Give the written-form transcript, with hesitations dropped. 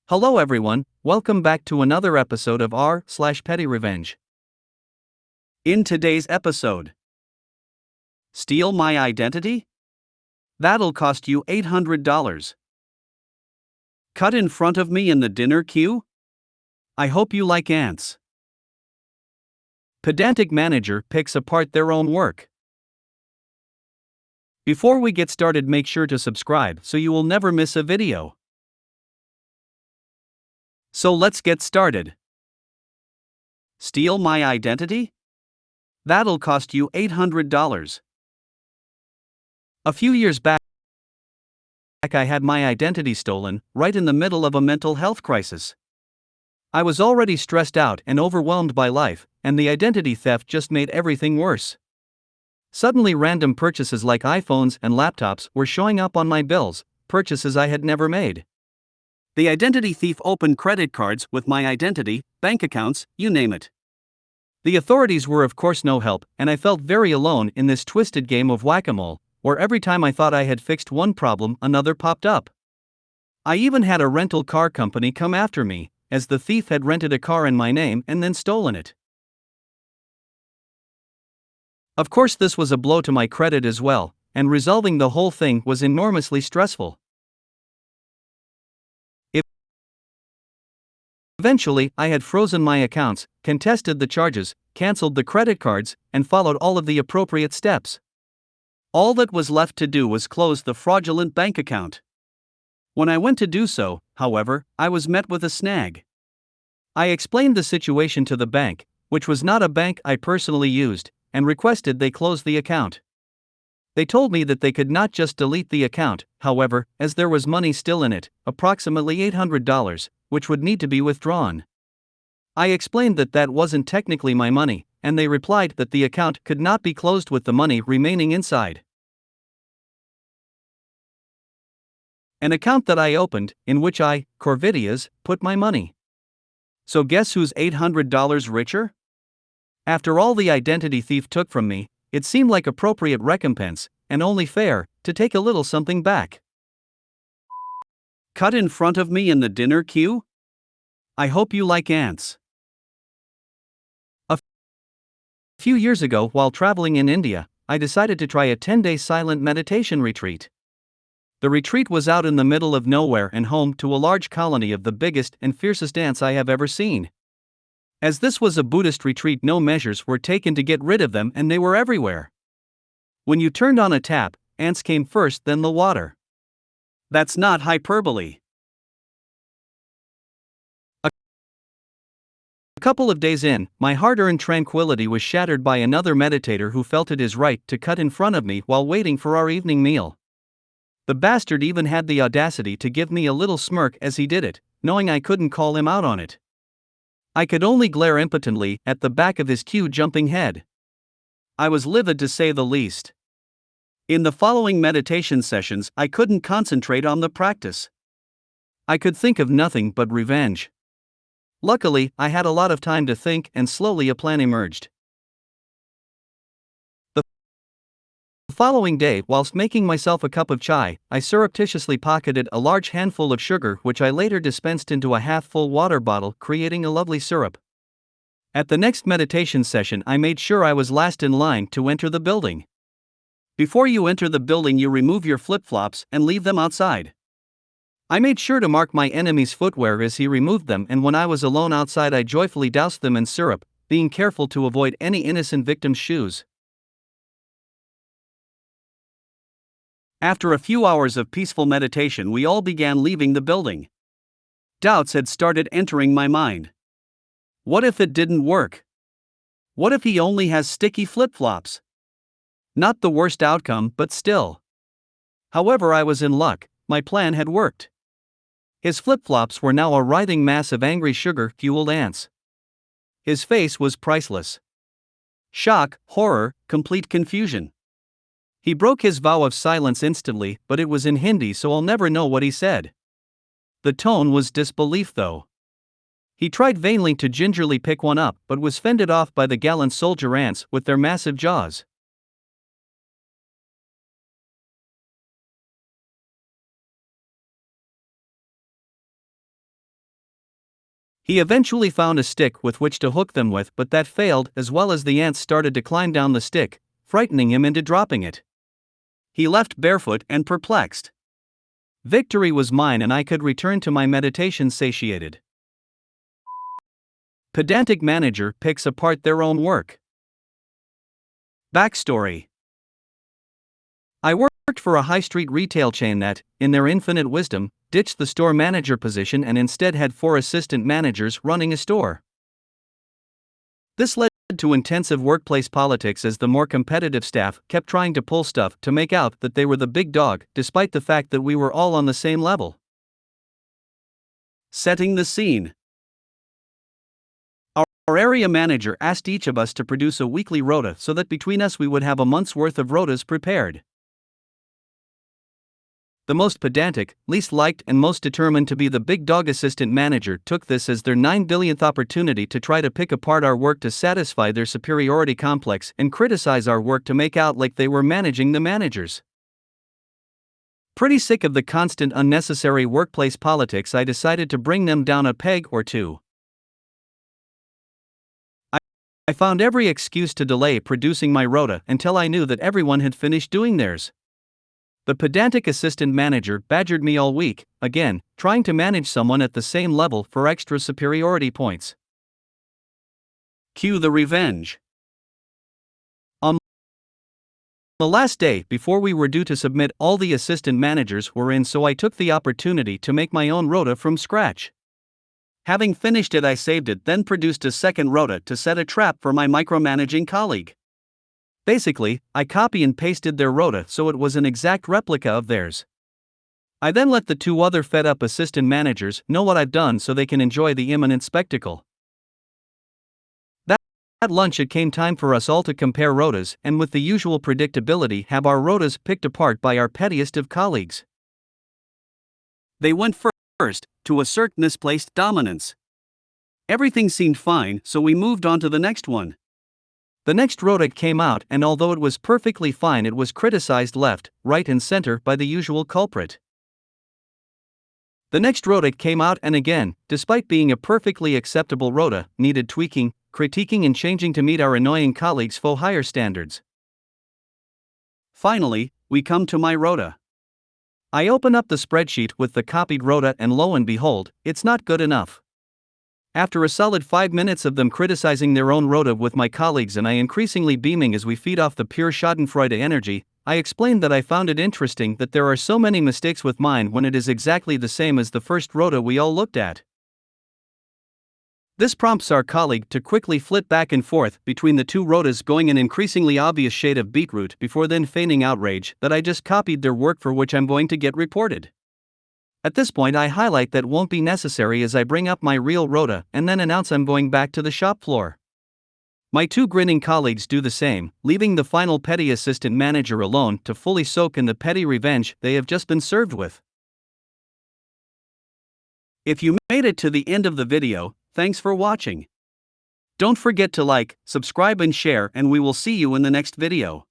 Hello everyone, welcome back to another episode of r/PettyRevenge. In today's episode, steal my identity? That'll cost you $800. Cut in front of me in the dinner queue? I hope you like ants. Pedantic manager picks apart their own work. Before we get started, make sure to subscribe so you will never miss a video. So let's get started. Steal my identity? That'll cost you $800. A few years back, I had my identity stolen, right in the middle of a mental health crisis. I was already stressed out and overwhelmed by life, and the identity theft just made everything worse. Suddenly, random purchases like iPhones and laptops were showing up on my bills, purchases I had never made. The identity thief opened credit cards with my identity, bank accounts, you name it. The authorities were of course no help, and I felt very alone in this twisted game of whack-a-mole, where every time I thought I had fixed one problem, another popped up. I even had a rental car company come after me, as the thief had rented a car in my name and then stolen it. Of course, this was a blow to my credit as well, and resolving the whole thing was enormously stressful. Eventually, I had frozen my accounts, contested the charges, cancelled the credit cards, and followed all of the appropriate steps. All that was left to do was close the fraudulent bank account. When I went to do so, however, I was met with a snag. I explained the situation to the bank, which was not a bank I personally used, and requested they close the account. They told me that they could not just delete the account, however, as there was money still in it, approximately $800, which would need to be withdrawn. I explained that that wasn't technically my money, and they replied that the account could not be closed with the money remaining inside. An account that I opened, in which I, Corvidias, put my money. So guess who's $800 richer? After all the identity thief took from me, it seemed like appropriate recompense, and only fair, to take a little something back. Cut in front of me in the dinner queue? I hope you like ants. A few years ago, while traveling in India, I decided to try a 10-day silent meditation retreat. The retreat was out in the middle of nowhere and home to a large colony of the biggest and fiercest ants I have ever seen. As this was a Buddhist retreat, no measures were taken to get rid of them, and they were everywhere. When you turned on a tap, ants came first, then the water. That's not hyperbole. A couple of days in, my hard-earned tranquility was shattered by another meditator who felt it his right to cut in front of me while waiting for our evening meal. The bastard even had the audacity to give me a little smirk as he did it, knowing I couldn't call him out on it. I could only glare impotently at the back of his queue-jumping head. I was livid to say the least. In the following meditation sessions, I couldn't concentrate on the practice. I could think of nothing but revenge. Luckily, I had a lot of time to think, and slowly a plan emerged. The following day, whilst making myself a cup of chai, I surreptitiously pocketed a large handful of sugar, which I later dispensed into a half-full water bottle, creating a lovely syrup. At the next meditation session, I made sure I was last in line to enter the building. Before you enter the building, you remove your flip-flops and leave them outside. I made sure to mark my enemy's footwear as he removed them, and when I was alone outside, I joyfully doused them in syrup, being careful to avoid any innocent victim's shoes. After a few hours of peaceful meditation, we all began leaving the building. Doubts had started entering my mind. What if it didn't work? What if he only has sticky flip-flops? Not the worst outcome, but still. However, I was in luck. My plan had worked. His flip-flops were now a writhing mass of angry sugar-fueled ants. His face was priceless. Shock, horror, complete confusion. He broke his vow of silence instantly, but it was in Hindi, so I'll never know what he said. The tone was disbelief, though. He tried vainly to gingerly pick one up, but was fended off by the gallant soldier ants with their massive jaws. He eventually found a stick with which to hook them with, but that failed, as well as the ants started to climb down the stick, frightening him into dropping it. He left barefoot and perplexed. Victory was mine, and I could return to my meditation satiated. Pedantic manager picks apart their own work. Backstory. I worked for a high-street retail chain that, in their infinite wisdom, ditched the store manager position and instead had 4 assistant managers running a store. This led to intensive workplace politics as the more competitive staff kept trying to pull stuff to make out that they were the big dog, despite the fact that we were all on the same level. Setting the scene. Our area manager asked each of us to produce a weekly rota so that between us we would have a month's worth of rotas prepared. The most pedantic, least liked, and most determined to be the big dog assistant manager took this as their 9 billionth opportunity to try to pick apart our work to satisfy their superiority complex and criticize our work to make out like they were managing the managers. Pretty sick of the constant unnecessary workplace politics, I decided to bring them down a peg or two. I found every excuse to delay producing my rota until I knew that everyone had finished doing theirs. The pedantic assistant manager badgered me all week, again, trying to manage someone at the same level for extra superiority points. Cue the revenge. On the last day before we were due to submit, all the assistant managers were in, so I took the opportunity to make my own rota from scratch. Having finished it, I saved it, then produced a second rota to set a trap for my micromanaging colleague. Basically, I copy and pasted their rota so it was an exact replica of theirs. I then let the 2 other fed-up assistant managers know what I've done so they can enjoy the imminent spectacle. At lunch it came time for us all to compare rotas and, with the usual predictability, have our rotas picked apart by our pettiest of colleagues. They went first, to assert misplaced dominance. Everything seemed fine, so we moved on to the next one. The next rota came out, and although it was perfectly fine, it was criticized left, right, and center by the usual culprit. The next rota came out, and again, despite being a perfectly acceptable rota, needed tweaking, critiquing, and changing to meet our annoying colleagues' faux higher standards. Finally, we come to my rota. I open up the spreadsheet with the copied rota, and lo and behold, it's not good enough. After a solid 5 minutes of them criticizing their own rota with my colleagues and I increasingly beaming as we feed off the pure schadenfreude energy, I explained that I found it interesting that there are so many mistakes with mine when it is exactly the same as the first rota we all looked at. This prompts our colleague to quickly flit back and forth between the 2 rotas, going an increasingly obvious shade of beetroot before then feigning outrage that I just copied their work for which I'm going to get reported. At this point I highlight that won't be necessary as I bring up my real rota and then announce I'm going back to the shop floor. My 2 grinning colleagues do the same, leaving the final petty assistant manager alone to fully soak in the petty revenge they have just been served with. If you made it to the end of the video, thanks for watching. Don't forget to like, subscribe and share, and we will see you in the next video.